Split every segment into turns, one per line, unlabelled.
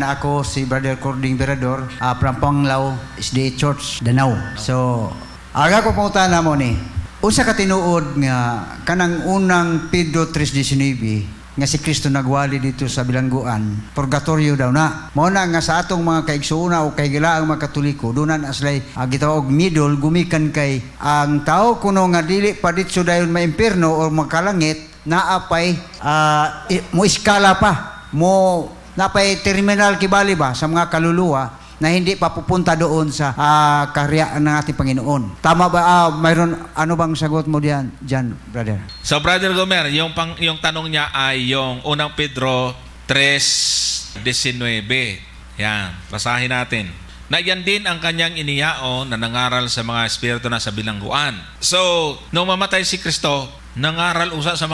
Na ako si Brother Cording Berador from Panglao SDA Church, Danau. So, aga ko pangutana mo ni, unsa ka tinuod nga kanang unang Pedro 3:19 nga si Kristo nagwali dito sa bilangguan, purgatorio daw na. Mao na nga sa atong mga kaigsuuna o kaygilaang mga Katoliko, doon na aslay gitawag middle, gumikan kay ang tao kuno nga dili pa ditso dayon maimpierno o makalangit, naapay mo iskala pa, mo napay terminal kibali ba sa mga kaluluwa na hindi pa pupunta doon sa karyaan ng ating Panginoon. Tama ba? Mayroon ano bang sagot mo diyan, brother?
So Brother Gomer, yung tanong niya ay yung unang Pedro 3:19. Yan, basahin natin. Na yan din ang kanyang iniyaon na nangaral sa mga espiritu na sa bilangguan. So, nung mamatay si Kristo, nangaral usa sa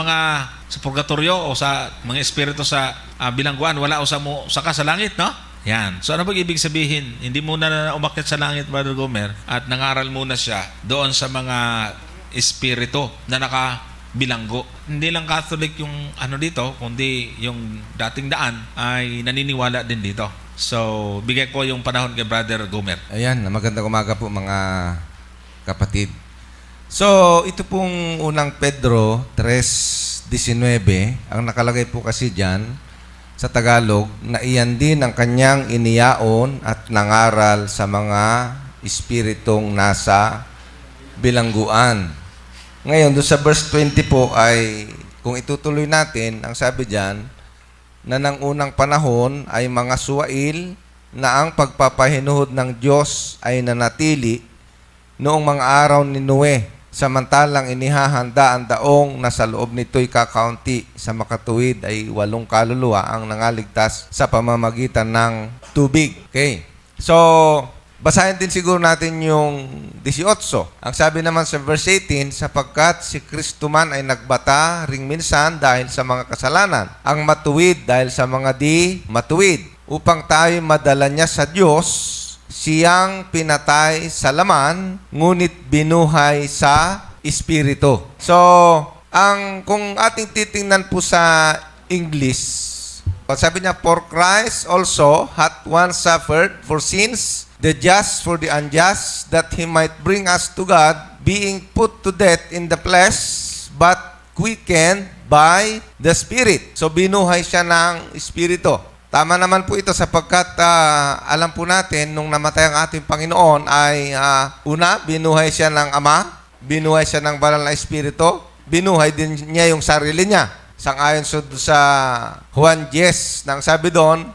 purgatorio o sa mga espiritu sa bilangguan, wala usa mo saka sa langit, no? Yan. So ano ba ibig sabihin? Hindi muna na umakyat sa langit, Brother Gomer, at nangaral muna siya doon sa mga espiritu na nakabilanggo. Hindi lang Catholic yung dito, kundi yung dating daan ay naniniwala din dito. So, bigay ko yung panahon kay Brother Gomer.
Ayan, magandang umaga po mga kapatid. So, ito pong unang Pedro 3:19, ang nakalagay po kasi dyan sa Tagalog, na iyan din ang kanyang iniyaon at nangaral sa mga espiritong nasa bilangguan. Ngayon, doon sa verse 20 po ay, kung itutuloy natin, ang sabi dyan, na ng unang panahon ay mga suwail na ang pagpapahinuhod ng Diyos ay nanatili noong mga araw ni Noe, samantalang inihahanda ang daong na sa loob nito'y kakaunti, sa makatuwid ay 8 kaluluwa ang nangaligtas sa pamamagitan ng tubig. Okay. So, basahin din siguro natin yung 18. Ang sabi naman sa verse 18, sapagkat si Kristo man ay nagbata ring minsan dahil sa mga kasalanan, ang matuwid dahil sa mga di matuwid, upang tayo madala niya sa Diyos, siyang pinatay sa laman, ngunit binuhay sa espiritu. So, kung ating titingnan po sa English, sabi niya, for Christ also hath once suffered for sins, the just for the unjust, that He might bring us to God, being put to death in the flesh, but quickened by the Spirit. So, binuhay siya ng Espiritu. Tama naman po ito sapagkat alam po natin, nung namatay ang ating Panginoon ay una, binuhay siya ng Ama, binuhay siya ng Banal na Espiritu, binuhay din niya yung sarili niya. Sang-ayon sa Juan 10, nang sabi doon,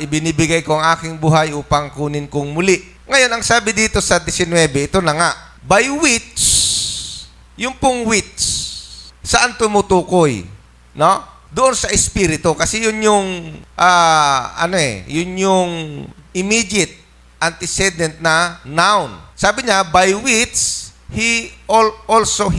ibinibigay ko ang aking buhay upang kunin kong muli. Ngayon, ang sabi dito sa 19, ito na nga, by which, yung pong which, saan tumutukoy? No? Doon sa espiritu, kasi yun yung yun yung immediate antecedent na noun. Sabi niya, by which he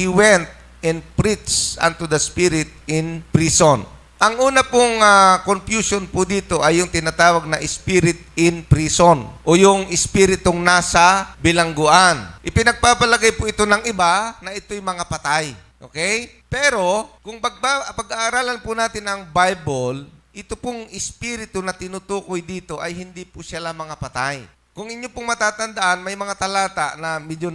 went and preached unto the spirit in prison. Ang una pong confusion po dito ay yung tinatawag na spirit in prison o yung espiritong nasa bilangguan. Ipinagpapalagay po ito ng iba na ito'y mga patay. Okay? Pero, kung pag-aaralan po natin ang Bible, ito pong espiritu na tinutukoy dito ay hindi po siya lang mga patay. Kung inyo pong matatandaan, may mga talata na medyo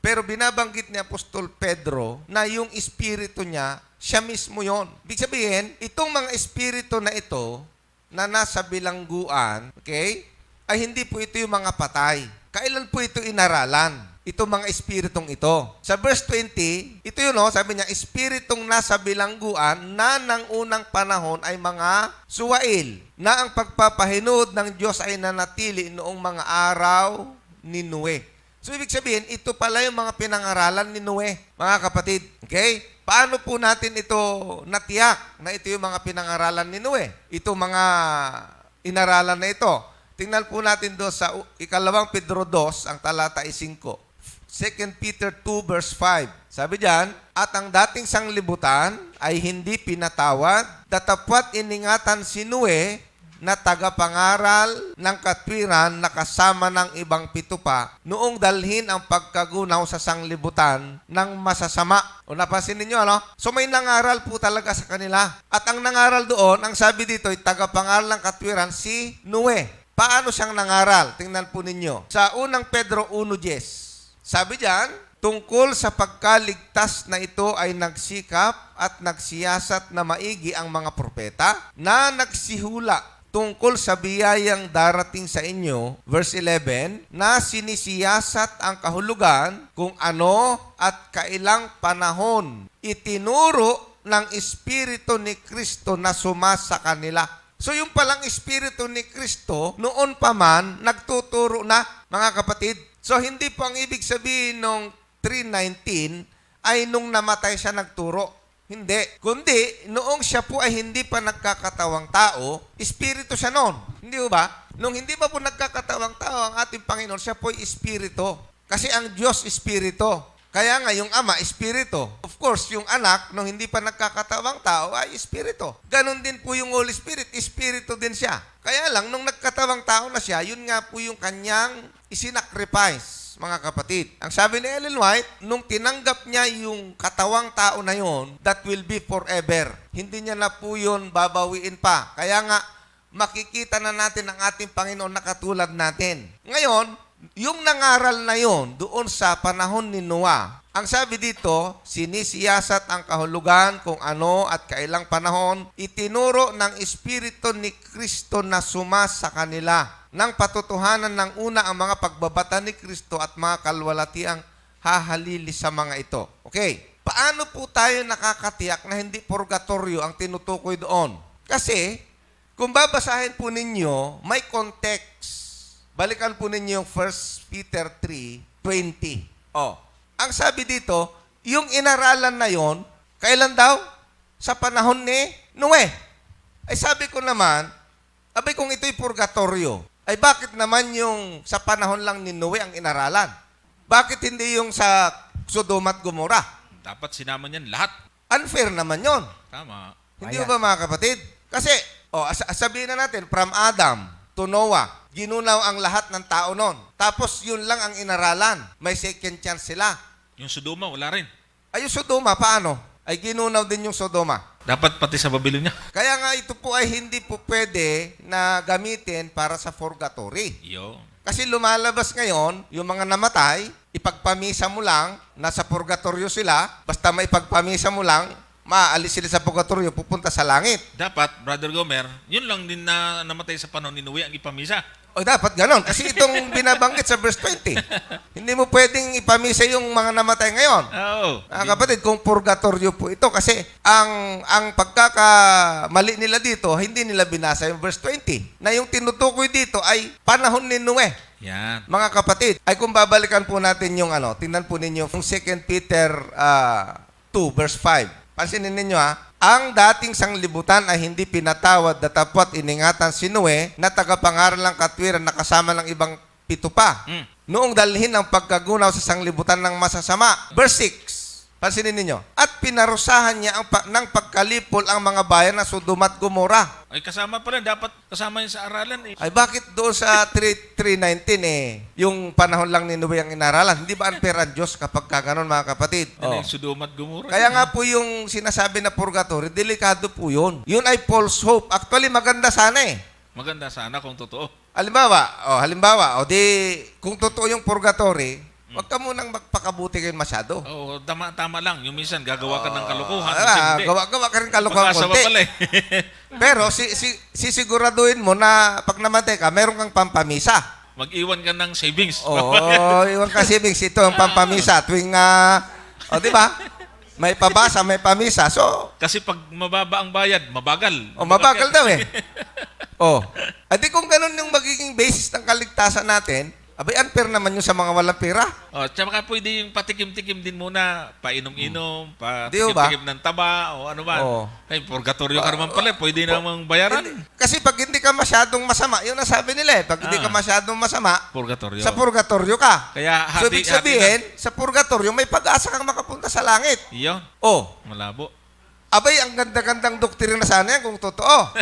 pero binabanggit ni Apostol Pedro na yung espiritu niya, siya mismo yon. Ibig sabihin, itong mga espiritu na ito, na nasa bilangguan, okay, ay hindi po ito yung mga patay. Kailan po ito inaralan? Itong mga espiritong ito. Sa verse 20, ito yun, sabi niya, espiritong nasa bilangguan na ng unang panahon ay mga suwail, na ang pagpapahinod ng Diyos ay nanatili noong mga araw ni Noe. So, ibig sabihin, ito pala yung mga pinangaralan ni Noe, mga kapatid. Okay? Paano po natin ito natiyak na ito yung mga pinangaralan ni Noe? Ito mga inaralan na ito. Tingnan po natin doon sa ikalawang Pedro 2, ang talata ay 5. 2 Peter 2 verse 5. Sabi diyan, at ang dating sanglibutan ay hindi pinatawad, datapwat iningatan si Noe na tagapangaral ng katwiran na kasama ng ibang 7 pa noong dalhin ang pagkagunaw sa sanglibutan ng masasama. O napansin ninyo, ano? So may nangaral po talaga sa kanila. At ang nangaral doon, ang sabi dito ay tagapangaral ng katwiran si Noe. Paano siyang nangaral? Tingnan po ninyo. Sa unang Pedro 1:10. Sabi diyan, tungkol sa pagkaligtas na ito ay nagsikap at nagsiyasat na maigi ang mga propeta na nagsihula tungkol sa biyayang darating sa inyo, verse 11, na sinisiyasat ang kahulugan kung ano at kailang panahon itinuro ng Espiritu ni Kristo na sumasa kanila. So yung palang Espiritu ni Kristo, noon pa man, nagtuturo na, mga kapatid. So hindi po ang ibig sabihin nung 3:19 ay nung namatay siya nagturo. Hindi. Kundi, noong siya po ay hindi pa nagkakatawang tao, espiritu siya noon. Hindi ba? Nung hindi pa po nagkakatawang tao ang ating Panginoon, siya po ay espiritu. Kasi ang Diyos espiritu. Kaya nga, yung Ama, espiritu. Of course, yung anak, nung hindi pa nagkakatawang tao, ay espiritu. Ganon din po yung Holy Spirit, espiritu din siya. Kaya lang, nung nagkatawang tao na siya, yun nga po yung kanyang isinacrifice. Mga kapatid. Ang sabi ni Ellen White, nung tinanggap niya yung katawang tao na yon, that will be forever. Hindi niya na po yun babawiin pa. Kaya nga, makikita na natin ang ating Panginoon na katulad natin. Ngayon, yung nangaral na yon doon sa panahon ni Noah, ang sabi dito, sinisiyasat ang kahulugan kung ano at kailang panahon, itinuro ng Espiritu ni Kristo na sumasa kanila ng patutuhanan ng una ang mga pagbabata ni Kristo at mga kalwalatiang hahalili sa mga ito. Okay, paano po tayo nakakatiyak na hindi purgatorio ang tinutukoy doon? Kasi, kung babasahin po ninyo, may context. Balikan po ninyo yung 1 Peter 3:20. Ang sabi dito, yung inaralan na yon, kailan daw? Sa panahon ni Noe. Ay sabi ko naman, abay kung ito'y purgatorio, ay bakit naman yung sa panahon lang ni Noe ang inaralan? Bakit hindi yung sa Sodom at Gomorrah?
Dapat sinama niyan lahat.
Unfair naman yon.
Tama.
Hindi ba mga kapatid? Kasi, sabihin na natin, from Adam to Noah, ginunaw ang lahat ng tao noon. Tapos yun lang ang inaralan. May second chance sila.
Yung Sodoma, wala rin.
Ay, yung Sodoma, paano? Ay ginunaw din yung Sodoma.
Dapat pati sa Babylonia.
Kaya nga ito po ay hindi po pwede na gamitin para sa purgatory.
Yo.
Kasi lumalabas ngayon, yung mga namatay, ipagpamisa mo lang, nasa purgatorio sila, basta maipagpamisa mo lang, maalis sila sa purgatorio, pupunta sa langit.
Dapat, Brother Gomer, yun lang din na namatay sa panahon ni Noe ang ipamisa.
O dapat ganon. Kasi itong binabanggit sa verse 20. Hindi mo pwedeng ipamisa yung mga namatay ngayon.
Oo.
Kapatid, kung purgatorio po ito, kasi ang pagkakamali nila dito, hindi nila binasa yung verse 20. Na yung tinutukoy dito ay panahon ni Noe.
Yan.
Mga kapatid, ay kung babalikan po natin yung tingnan po ninyo, yung 2 Peter 2, verse 5. Pansinin ninyo ang dating sanglibutan ay hindi pinatawad datapwat iningatan si Noe na tagapangaral ng katwiran na kasama ng ibang 7 pa. Noong dalhin ang pagkagunaw sa sanglibutan ng masasama. Verse 6. Pansinin ninyo. At pinarusahan niya ng pagkalipol ang mga bayan na Sodom at Gomorrah.
Ay kasama pa rin. Dapat kasama yun sa aralan eh.
Ay bakit doon sa 3:19 yung panahon lang ni Noe ang inaralan? Hindi ba unfair ang Diyos kapag kaganon mga kapatid?
Yan yung Sodom at Gomorrah.
Kaya nga po yung sinasabi na purgatory, delikado po yun. Yun ay false hope. Actually, maganda sana eh.
Maganda sana kung totoo.
Halimbawa, di kung totoo yung purgatory, wag ka munang magpakabuti kayo masyado.
Oo, tama lang. Yung minsan, gagawa ka ng kalokohan.
Gawa ka rin kalokohan
Pag-asa pa
konti.
pala eh.
Pero sisiguraduhin mo na pag namatay ka, meron kang pampamisa.
Mag-iwan ka ng savings.
Oo, iwan ka savings. Ito ang pampamisa. Tuwing, di ba? May pabasa, may pamisa. So,
Kasi pag mababa ang bayad, mabagal.
mabagal daw eh. Adi kung ganun yung magiging basis ng kaligtasan natin, abay, unfair naman yung sa mga walang pera.
Tsaka pwede yung patikim-tikim din muna, painom-inom,
Di ba?
patikim-tikim ng taba, o ano ba.
Oo.
Ay, purgatorio ka naman pala, pwede namang bayaran.
Kasi pag hindi ka masyadong masama, yun ang sabi nila eh, pag hindi ka masyadong masama,
Purgatorio.
sa purgatorio ka.
Kaya
So, ibig sabihin, sa purgatorio, may pag-asa kang makapunta sa langit.
Iyon,
Oh,
malabo.
abay, ang ganda-gandang doktrina sana yan kung totoo.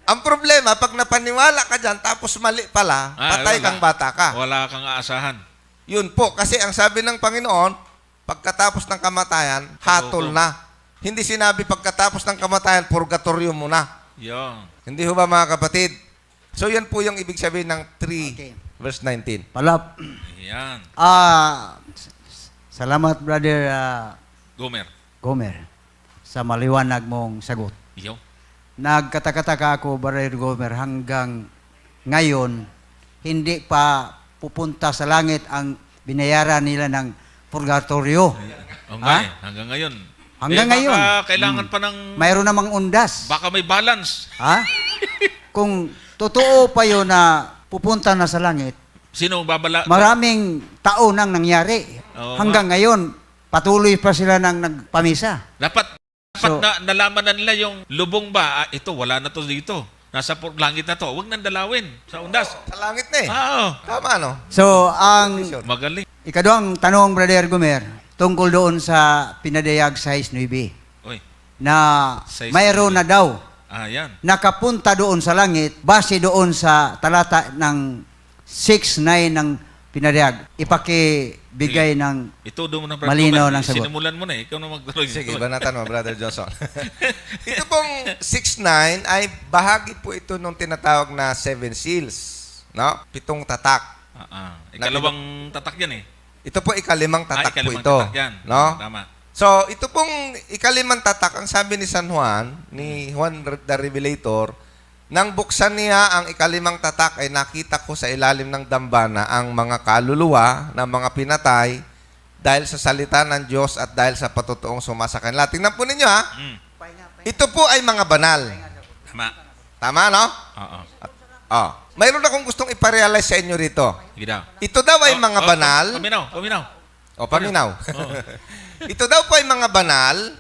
Ang problema, pag napaniwala ka dyan, tapos mali pala, patay
wala.
kang bata ka.
Wala kang aasahan.
Yun po, kasi ang sabi ng Panginoon, pagkatapos ng kamatayan, hatol na. Hindi sinabi pagkatapos ng kamatayan, purgatorio mo na.
Yun.
Hindi ho ba mga kapatid? So yan po yung ibig sabihin ng 3
Okay.
verse 19.
Palap.
Yan.
Salamat, Brother
Gomer.
Gomer, sa maliwanag mong sagot.
Yo.
Nagkatakataka ako, Brother Gomer, hanggang ngayon, hindi pa pupunta sa langit ang binayaran nila ng purgatorio.
Hanggang, hanggang ngayon.
Hanggang
baka
ngayon.
Kailangan pa ng...
Mayroon namang undas.
Baka may balance.
Ha? Kung totoo pa yun na pupunta na sa langit,
Sino babala?
maraming taon nang nangyari.
Oo
Hanggang ngayon, patuloy pa sila nang nagpamisa.
Dapat
So-
na, nalaman na nila yung lubong ba, ito, wala na to dito. Nasa langit na to. Huwag nang dalawin sa undas.
Sa langit na eh.
Oo.
Tama, no?
So, ang
Magaling.
ikaduhang tanong, Brother Gomer, tungkol doon sa pinadayag sa 6.9,
Uy.
na
6:9.
mayroon na daw
Yan.
nakapunta doon sa langit base doon sa talata ng 6.9 ng pinadayag. Ipakibigay ng
Ito mo na
Malinaw ng sagot.
Sinimulan mo na eh. Ikaw na magtuloy.
Sige, banatan mo, Brother Johnson. Ito pong 6.9 ay bahagi po ito nung tinatawag na 7 seals. No? 7 tatak.
Ikalawang tatak yan eh.
Ito po ikalimang tatak po
ikalimang
ito.
tatak yan.
No?
Tama.
So, ito pong ikalimang tatak, ang sabi ni San Juan, ni Juan the Revelator, nang buksan niya ang ikalimang tatak ay nakita ko sa ilalim ng dambana ang mga kaluluwa ng mga pinatay dahil sa salita ng Diyos at dahil sa patotoong sumasa kanila. Tingnan po ninyo ha.
Mm.
Ito po ay mga banal.
Tama.
Tama, no?
Oo.
Oh. Mayroon akong gustong iparealize sa inyo rito.
Sige daw.
Ito daw ay mga banal.
Paminaw.
O, paminaw.
Oo.
Ito daw po ay mga banal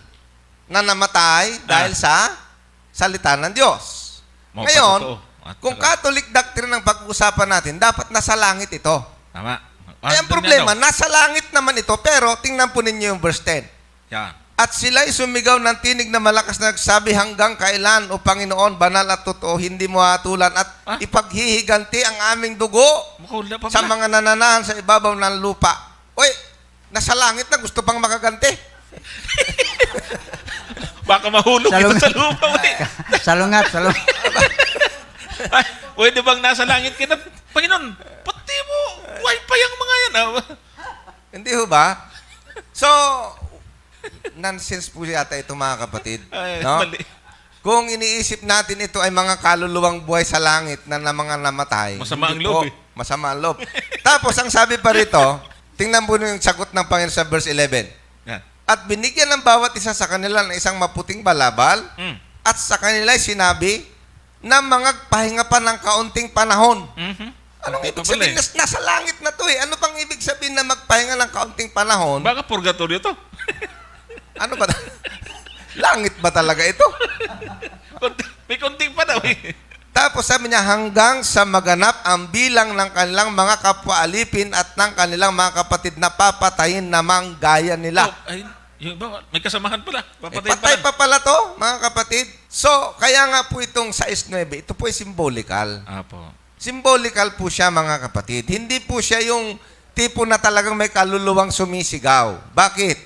na namatay dahil sa salita ng Diyos.
Mga
Ngayon,
patotoo.
kung Catholic doctrine ang pag-uusapan natin, dapat nasa langit ito.
Tama.
Ay, ang problema, nasa langit naman ito, pero tingnan po ninyo yung verse 10.
Yan.
At sila'y sumigaw ng tinig na malakas na nagsabi, hanggang kailan, O Panginoon, banal at totoo, hindi mo hatulan at ipaghihiganti ang aming dugo
Mukhang wala pa
sa
pala.
mga nananahan sa ibabaw ng lupa. Uy, nasa langit na, gusto pang makaganti.
Baka mahulog ito sa lupa.
salungat.
Ay, pwede bang nasa langit ka na? Panginoon, pati mo, wifi ang mga yan.
Hindi ho ba? So, nonsense po yata ito mga kapatid.
Ay,
No?
mali.
Kung iniisip natin ito ay mga kaluluwang buhay sa langit na mga namatay.
Masama
hindi
ang loob
po, masama ang loob. Tapos, ang sabi pa rito, tingnan po yung sagot ng Panginoon sa verse 11.
Yan.
At binigyan ng bawat isa sa kanila ng isang maputing balabal
Mm.
at sa kanila ay sinabi na mga pahinga pa ng kaunting panahon.
Mhm.
Anong
Ito
ibig
pala
sabihin? Nasa langit na to eh. Ano pang ibig sabihin na magpahinga ng kaunting panahon?
Baka purgatorio to.
Ano ba? Langit ba talaga ito?
May konting pa daw eh.
Tapos sabi niya, hanggang sa maganap ang bilang ng kanilang mga kapwa-alipin at ng kanilang mga kapatid na papatayin namang gaya nila.
Oh, ay, yung iba, may kasamahan pala.
Eh,
Papatayin
patay
pala.
pa pala to, mga kapatid. So, kaya nga po itong 6.9, ito po ay symbolical.
Apo.
Symbolical po siya, mga kapatid. Hindi po siya yung tipo na talagang may kaluluwang sumisigaw. Bakit?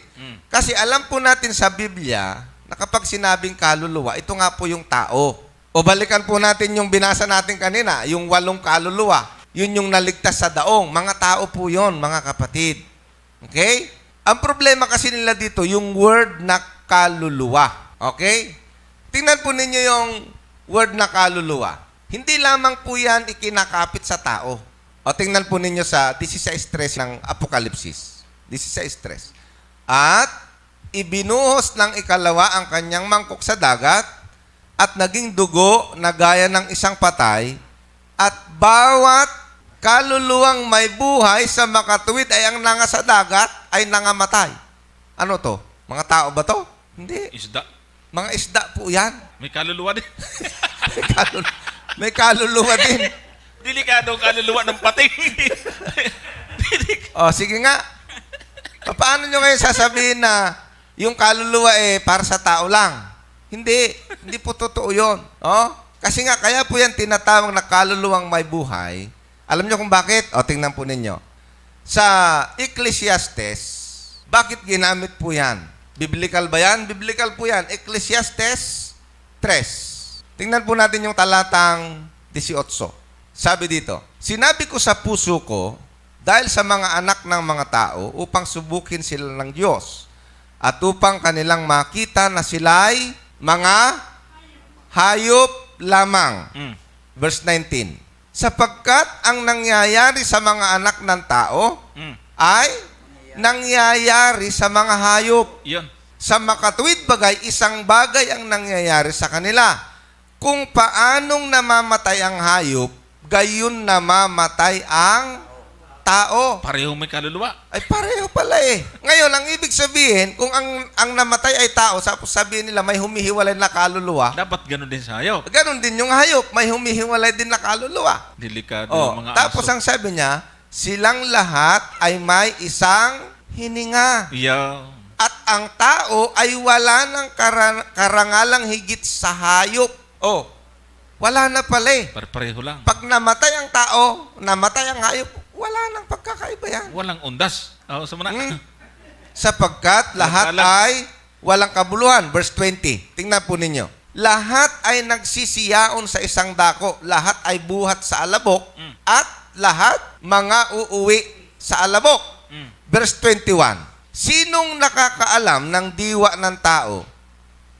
Kasi alam po natin sa Biblia na kapag sinabing kaluluwa, ito nga po yung tao. O balikan po natin yung binasa natin kanina, yung 8 kaluluwa. Yun yung naligtas sa daong. Mga tao po yon, mga kapatid. Okay? Ang problema kasi nila dito, yung word na kaluluwa. Okay? Tingnan po ninyo yung word na kaluluwa. Hindi lamang po yan ikinakapit sa tao. O tingnan po ninyo sa 16:3 ng Apokalipsis. 16:3. At ibinuhos ng ikalawa ang kanyang mangkok sa dagat at naging dugo na gaya ng isang patay at bawat kaluluwang may buhay sa makatuwid ay ang nanga sa dagat ay nangamatay. Ano to? Mga tao ba to? Hindi.
Isda.
Mga isda po yan.
May kaluluwa din.
May kaluluwa din.
Delikado ang kaluluwa ng pating.
O, sige nga. Paano nyo ngayon sasabihin na yung kaluluwa para sa tao lang? Hindi. Hindi po totoo yun. Oh? Kasi nga, kaya po yan tinatawag na kaluluwang may buhay. Alam niyo kung bakit? O, tingnan po ninyo. Sa Ecclesiastes, bakit ginamit po yan? Biblical ba yan? Biblical po yan. Ecclesiastes 3. Tingnan po natin yung talatang 18. Sabi dito, sinabi ko sa puso ko, dahil sa mga anak ng mga tao, upang subukin sila ng Diyos, at upang kanilang makita na sila'y mga hayop lamang. Verse 19. Sapagkat ang nangyayari sa mga anak ng tao ay nangyayari sa mga hayop.
Yun.
Sa makatuwid bagay, isang bagay ang nangyayari sa kanila. Kung paanong namamatay ang hayop, gayon namamatay ang tao.
Parehong may kaluluwa.
Ay pareho pala eh. Ngayon, ang ibig sabihin, kung ang namatay ay tao, sabihin nila may humihiwalay na kaluluwa,
Dapat ganun din sa hayop.
ganon din yung hayop, may humihiwalay din na kaluluwa.
Delikado
Oh,
yung mga
tapos
aso.
ang sabi niya, silang lahat ay may isang hininga.
Yo.
At ang tao ay wala ng karangalang higit sa hayop. Oh, wala na pala eh.
Pareho lang.
Pag namatay ang tao, namatay ang hayop, wala nang pagkakaiba yan.
Walang undas. Oh, sa muna.
Sapagkat lahat
Walang-
ay walang kabuluhan. Verse 20. Tingnan po ninyo. Lahat ay nagsisiyaon sa isang dako. Lahat ay buhat sa alabok. At lahat mga uuwi sa alabok. Verse 21. Sinong nakakaalam ng diwa ng tao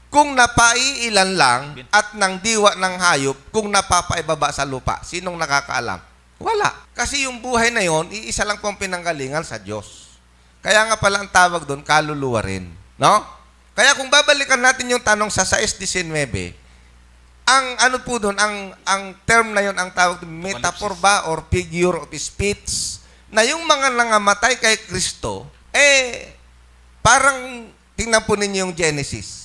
kung napaiilan lang at ng diwa ng hayop kung napapaibaba sa lupa? Sinong nakakaalam? Wala. Kasi yung buhay na yon, iisa lang pong pinanggalingan sa Diyos. Kaya nga pala ang tawag doon, kaluluwa rin. No? Kaya kung babalikan natin yung tanong sa 6:19, ang ano po doon, ang term na yon, ang tawag doon, metaphor ba or figure of speech, na yung mga nangamatay kay Kristo, parang tingnan po ninyo yung Genesis.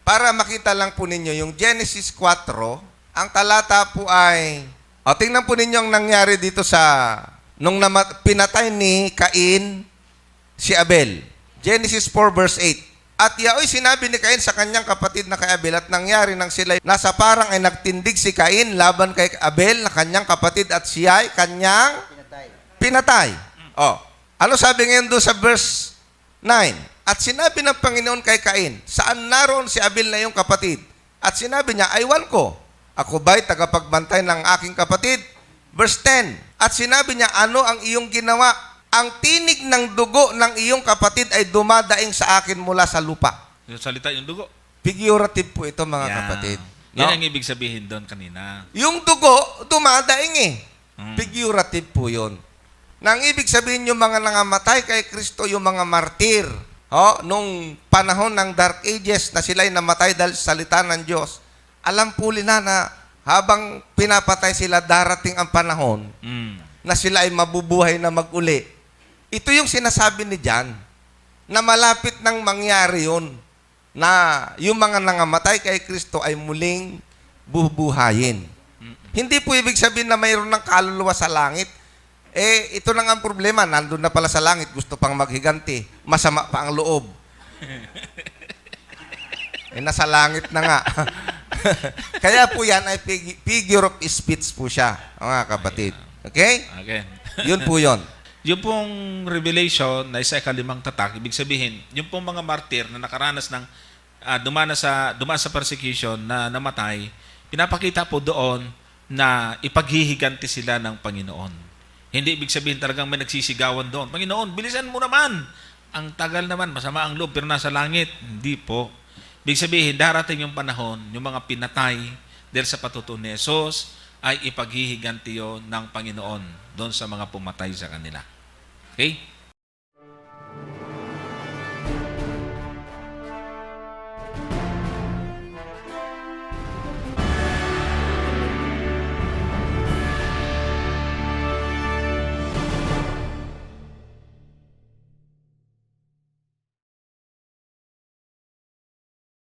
Para makita lang po ninyo yung Genesis 4, ang talata po ay, tingnan po ninyo ang nangyari dito sa, nung pinatay ni Cain si Abel. Genesis 4 verse 8. At yaoy sinabi ni Cain sa kanyang kapatid na kay Abel, at nangyari nang sila nasa parang ay nagtindig si Cain laban kay Abel na kanyang kapatid, at siya ay kanyang pinatay. Ano sabi ngayon doon sa verse 9? At sinabi ng Panginoon kay Cain, saan naroon si Abel na iyong kapatid? At sinabi niya, aywan ko. Ako ba'y tagapagbantay ng aking kapatid? Verse 10. At sinabi niya, ano ang iyong ginawa? Ang tinig ng dugo ng iyong kapatid ay dumadaing sa akin mula sa lupa.
Yung salita yung dugo.
Figurative po ito, mga
Yan.
kapatid.
Yan
No?
ang ibig sabihin doon kanina.
Yung dugo, dumadaing eh. Figurative po yun. Nang ibig sabihin yung mga nangamatay kay Kristo, yung mga martir, nung panahon ng Dark Ages na sila'y namatay dahil sa salita ng Diyos, alam po nila na habang pinapatay sila, darating ang panahon na sila ay mabubuhay na mag-uli. Ito yung sinasabi ni John, na malapit nang mangyari yun, na yung mga nangamatay kay Kristo ay muling bubuhayin. Hindi po ibig sabihin na mayroon ng kaluluwa sa langit. Ito na nga ang problema, nandun na pala sa langit, gusto pang maghiganti, masama pa ang loob. Nasa langit na nga. Kaya po yan ay figure of speech po siya, mga kapatid. Okay?
Okay.
Yun po yun.
Yung pong revelation na isa ikalimang tatak, ibig sabihin, yung pong mga martir na nakaranas ng dumaan sa persecution na namatay, pinapakita po doon na ipaghihiganti sila ng Panginoon. Hindi ibig sabihin talagang may nagsisigawan doon. Panginoon, bilisan mo naman. Ang tagal naman, masama ang loob, pero nasa langit. Hindi po. Ibig sabihin, darating yung panahon, yung mga pinatay dahil sa patutuo ni Jesus, ay ipaghihiganti yun ng Panginoon doon sa mga pumatay sa kanila. Okay?